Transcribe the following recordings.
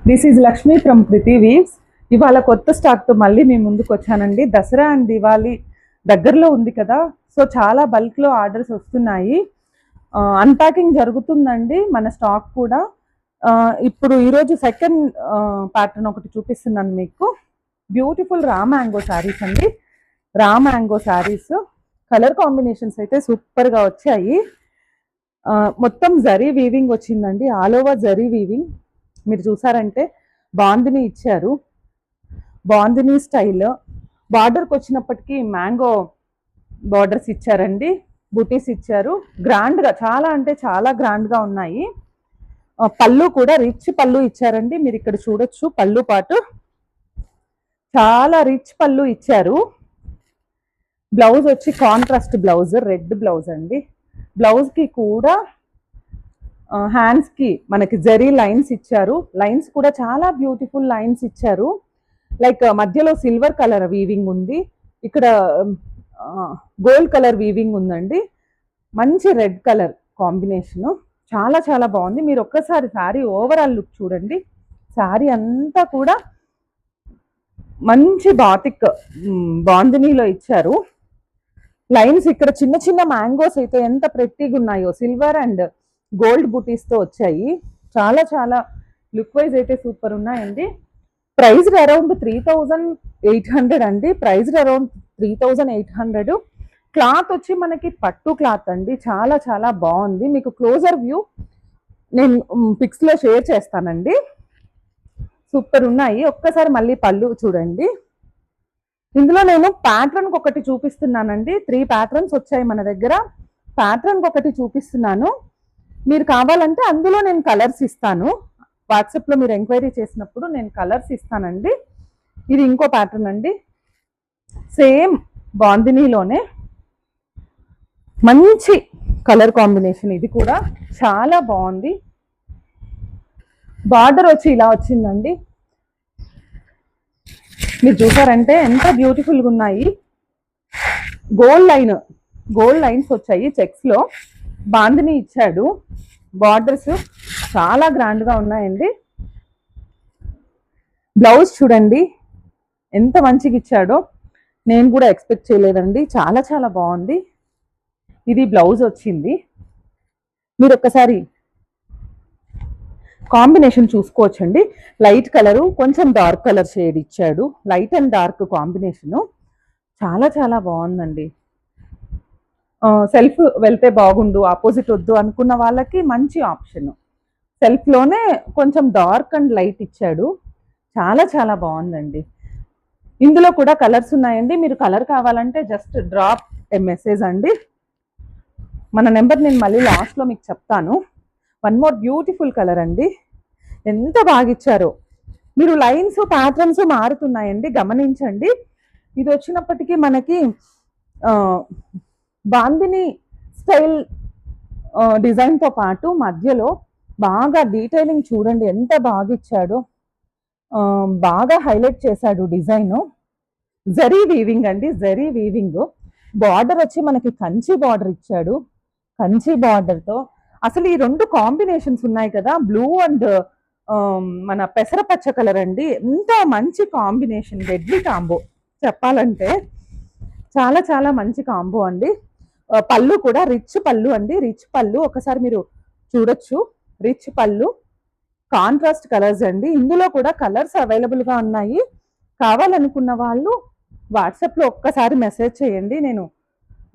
This is Lakshmi from Preethi weaves. ఇవాళ కొత్త స్టాక్తో మళ్ళీ మీ ముందుకు వచ్చానండి. దసరా అండ్ దివాళీ దగ్గరలో ఉంది కదా, సో చాలా బల్క్లో ఆర్డర్స్ వస్తున్నాయి. అన్ప్యాకింగ్ జరుగుతుందండి మన స్టాక్ కూడా. ఇప్పుడు ఈరోజు సెకండ్ ప్యాటర్న్ ఒకటి చూపిస్తున్నాను మీకు. బ్యూటిఫుల్ రా మ్యాంగో శారీస్ అండి. Raw mango saris colour combinations అయితే సూపర్గా వచ్చాయి. మొత్తం జరీ వీవింగ్ వచ్చిందండి, ఆల్ ఓవర్ జరీ వీవింగ్. మీరు చూసారంటే బాందిని ఇచ్చారు, బాందిని స్టైల్. బార్డర్కి వచ్చినప్పటికీ మ్యాంగో బార్డర్స్ ఇచ్చారండి, బుటీస్ ఇచ్చారు. గ్రాండ్గా, చాలా అంటే చాలా గ్రాండ్గా ఉన్నాయి. పళ్ళు కూడా రిచ్ పళ్ళు ఇచ్చారండి. మీరు ఇక్కడ చూడొచ్చు, పళ్ళు పాటు చాలా రిచ్ పళ్ళు ఇచ్చారు. బ్లౌజ్ వచ్చి కాంట్రాస్ట్ బ్లౌజ్, రెడ్ బ్లౌజ్ అండి. బ్లౌజ్కి కూడా హ్యాండ్స్కి మనకి జరీ లైన్స్ ఇచ్చారు. లైన్స్ కూడా చాలా బ్యూటిఫుల్ లైన్స్ ఇచ్చారు. లైక్ మధ్యలో సిల్వర్ కలర్ వీవింగ్ ఉంది, ఇక్కడ గోల్డ్ కలర్ వీవింగ్ ఉందండి. మంచి రెడ్ కలర్ కాంబినేషను, చాలా చాలా బాగుంది. మీరు ఒక్కసారి శారీ ఓవరాల్ లుక్ చూడండి. శారీ అంతా కూడా మంచి బాతిక్ బాందినీలో ఇచ్చారు. లైన్స్ ఇక్కడ చిన్న చిన్న మ్యాంగోస్ అయితే ఎంత ప్రెట్టీగా ఉన్నాయో, సిల్వర్ అండ్ గోల్డ్ బుటీస్తో వచ్చాయి. చాలా చాలా లుక్ వైజ్ అయితే సూపర్ ఉన్నాయండి. ప్రైస్డ్ అరౌండ్ 3800 అండి. Priced around 3800. క్లాత్ వచ్చి మనకి పట్టు క్లాత్ అండి, చాలా చాలా బాగుంది. మీకు క్లోజర్ వ్యూ నేను పిక్స్లో షేర్ చేస్తానండి. సూపర్ ఉన్నాయి. ఒక్కసారి మళ్ళీ పళ్ళు చూడండి. ఇందులో నేను ప్యాటర్న్కి ఒకటి చూపిస్తున్నానండి. 3 ప్యాటర్న్స్ వచ్చాయి మన దగ్గర. ప్యాటర్న్కి ఒకటి చూపిస్తున్నాను, మీరు కావాలంటే అందులో నేను కలర్స్ ఇస్తాను. వాట్సాప్లో మీరు ఎంక్వైరీ చేసినప్పుడు నేను కలర్స్ ఇస్తానండి. ఇది ఇంకో ప్యాటర్న్ అండి, సేమ్ బాందినీలోనే మంచి కలర్ కాంబినేషన్. ఇది కూడా చాలా బాగుంది. బార్డర్ వచ్చి ఇలా వచ్చిందండి. మీరు చూసారంటే ఎంత బ్యూటిఫుల్గా ఉన్నాయి. గోల్డ్ లైన్స్ వచ్చాయి చెక్స్లో. బాందిని ఇచ్చాడు. బార్డర్స్ చాలా గ్రాండ్గా ఉన్నాయండి. బ్లౌజ్ చూడండి ఎంత మంచిగా ఇచ్చాడో, నేను కూడా ఎక్స్పెక్ట్ చేయలేదండి. చాలా చాలా బాగుంది. ఇది బ్లౌజ్ వచ్చింది. మీరు ఒక్కసారి కాంబినేషన్ చూసుకోవచ్చండి. లైట్ కలరు, కొంచెం డార్క్ కలర్ షేడ్ ఇచ్చాడు. లైట్ అండ్ డార్క్ కాంబినేషను చాలా చాలా బాగుందండి. సెల్ఫ్ వెళ్తే బాగుండు, ఆపోజిట్ వద్దు అనుకున్న వాళ్ళకి మంచి ఆప్షన్. సెల్ఫ్లోనే కొంచెం డార్క్ అండ్ లైట్ ఇచ్చాడు. చాలా చాలా బాగుందండి. ఇందులో కూడా కలర్స్ ఉన్నాయండి. మీరు కలర్ కావాలంటే జస్ట్ డ్రాప్ ఏ మెసేజ్ అండి. మన నెంబర్ నేను మళ్ళీ లాస్ట్లో మీకు చెప్తాను. వన్ మోర్ బ్యూటిఫుల్ కలర్ అండి, ఎంత బాగా ఇచ్చారో. మీరు లైన్స్ ప్యాటర్న్స్ మారుతున్నాయండి, గమనించండి. ఇది వచ్చినప్పటికీ మనకి బాందిని స్టైల్ డిజైన్తో పాటు మధ్యలో బాగా డీటెయిలింగ్ చూడండి ఎంత బాగా ఇచ్చాడో. బాగా హైలైట్ చేశాడు డిజైన్. జరీ వీవింగ్ అండి, జరీ వీవింగ్. బార్డర్ వచ్చి మనకి కంచి బార్డర్ ఇచ్చాడు. కంచి బార్డర్తో అసలు ఈ 2 కాంబినేషన్స్ ఉన్నాయి కదా, బ్లూ అండ్ మన పెసరపచ్చ కలర్ అండి. ఎంత మంచి కాంబినేషన్, డెడ్లీ కాంబో చెప్పాలంటే. చాలా చాలా మంచి కాంబో అండి. పళ్ళు కూడా రిచ్ పళ్ళు అండి, రిచ్ పళ్ళు. ఒకసారి మీరు చూడొచ్చు, రిచ్ పళ్ళు, కాంట్రాస్ట్ కలర్స్ అండి. ఇందులో కూడా కలర్స్ అవైలబుల్గా ఉన్నాయి. కావాలనుకున్న వాళ్ళు వాట్సాప్లో ఒక్కసారి మెసేజ్ చేయండి. నేను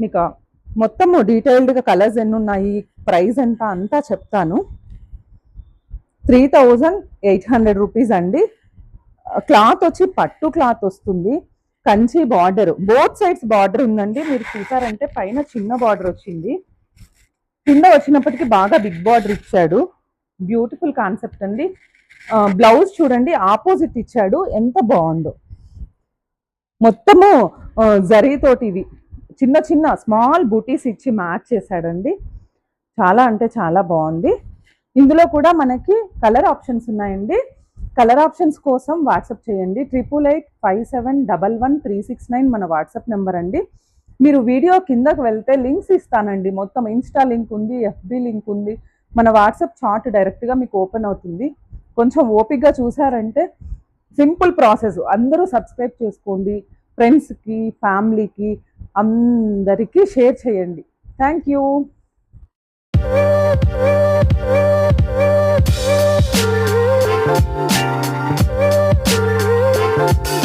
మీకు మొత్తము డీటెయిల్డ్గా కలర్స్ ఎన్ని ఉన్నాయి, ప్రైస్ ఎంత అంతా చెప్తాను. 3800 రూపీస్ అండి. క్లాత్ వచ్చి పట్టు క్లాత్ వస్తుంది. Kanchi border, both sides border ఉందండి. మీరు చూసారంటే పైన చిన్న బార్డర్ వచ్చింది, కింద వచ్చినప్పటికీ బాగా బిగ్ బార్డర్ ఇచ్చాడు. బ్యూటిఫుల్ కాన్సెప్ట్ అండి. బ్లౌజ్ చూడండి ఆపోజిట్ ఇచ్చాడు, ఎంత బాగుందో. మొత్తము జరీతోటి ఇవి చిన్న చిన్న స్మాల్ బూటీస్ ఇచ్చి మ్యాచ్ చేశాడండి. చాలా అంటే చాలా బాగుంది. ఇందులో కూడా మనకి కలర్ ఆప్షన్స్ ఉన్నాయండి. కలర్ ఆప్షన్స్ కోసం వాట్సాప్ చేయండి. 8885711369 మన వాట్సాప్ నెంబర్ అండి. మీరు వీడియో కిందకు వెళ్తే లింక్స్ ఇస్తానండి. మొత్తం ఇన్స్టా లింక్ ఉంది, ఎఫ్బి లింక్ ఉంది. మన వాట్సాప్ చాట్ డైరెక్ట్గా మీకు ఓపెన్ అవుతుంది. కొంచెం ఓపికగా చూసారంటే సింపుల్ ప్రాసెస్. అందరూ సబ్స్క్రైబ్ చేసుకోండి, ఫ్రెండ్స్కి, ఫ్యామిలీకి అందరికీ షేర్ చేయండి. Thank you.